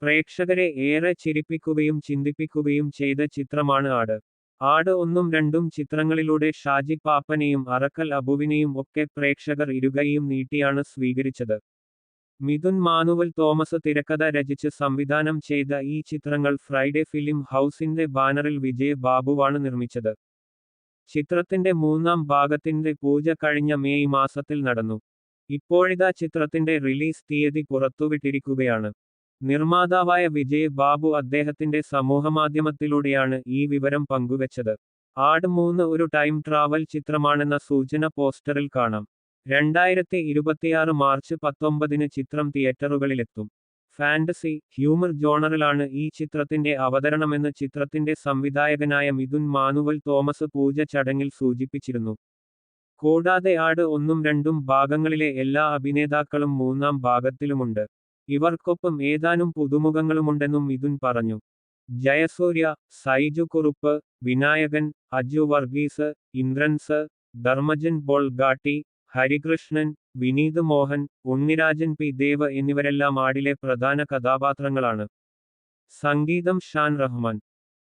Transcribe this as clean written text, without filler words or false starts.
പ്രേക്ഷകരെ ഏറെ ചിരിപ്പിക്കുകയും ചിന്തിപ്പിക്കുകയും ചെയ്ത ചിത്രമാണ് ആട്. ആട് ഒന്നും രണ്ടും ചിത്രങ്ങളിലൂടെ ഷാജി പാപ്പനെയും അറക്കൽ അബുവിനെയും ഒക്കെ പ്രേക്ഷകർ ഇരുകൈയും നീട്ടിയാണ് സ്വീകരിച്ചത്. മിഥുൻ മാനുവൽ തോമസ് തിരക്കഥ രചിച്ച് സംവിധാനം ചെയ്ത ഈ ചിത്രങ്ങൾ ഫ്രൈഡേ ഫിലിം ഹൗസിന്റെ ബാനറിൽ വിജയ് ബാബുവാണ് നിർമ്മിച്ചത്. ചിത്രത്തിന്റെ മൂന്നാം ഭാഗത്തിന്റെ പൂജ കഴിഞ്ഞ മെയ് മാസത്തിൽ നടന്നു. ഇപ്പോഴിതാ ചിത്രത്തിന്റെ റിലീസ് തീയതി പുറത്തുവിട്ടിരിക്കുകയാണ്. നിർമ്മാതാവായ വിജയ് ബാബു അദ്ദേഹത്തിന്റെ സമൂഹമാധ്യമത്തിലൂടെയാണ് ഈ വിവരം പങ്കുവച്ചത്. ആട് 3 ഒരു ടൈം ട്രാവൽ ചിത്രമാണെന്ന സൂചന പോസ്റ്ററിൽ കാണാം. 2026 മാർച്ച് 19 ചിത്രം തിയേറ്ററുകളിലെത്തും. ഫാന്റസി, ഹ്യൂമർ ജോണറിലാണ് ഈ ചിത്രത്തിന്റെ അവതരണമെന്ന് ചിത്രത്തിന്റെ സംവിധായകനായ മിഥുൻ മാനുവൽ തോമസ് പൂജ ചടങ്ങിൽ സൂചിപ്പിച്ചിരുന്നു. കൂടാതെ ആട് ഒന്നും രണ്ടും ഭാഗങ്ങളിലെ എല്ലാ അഭിനേതാക്കളും മൂന്നാം ഭാഗത്തിലുമുണ്ട്. ഇവർക്കൊപ്പം ഏതാനും പുതുമുഖങ്ങളുമുണ്ടെന്നും മിഥുൻ പറഞ്ഞു. ജയസൂര്യ, സൈജു കുറുപ്പ്, വിനായകൻ, അജു വർഗീസ്, ഇന്ദ്രൻസ്, ധർമ്മജൻ ബോൾഗാട്ടി, ഹരികൃഷ്ണൻ, വിനീത് മോഹൻ, ഉണ്ണിരാജൻ പി ദേവ് എന്നിവരെല്ലാം ആടിലെ പ്രധാന കഥാപാത്രങ്ങളാണ്. സംഗീതം ഷാൻ റഹ്മാൻ.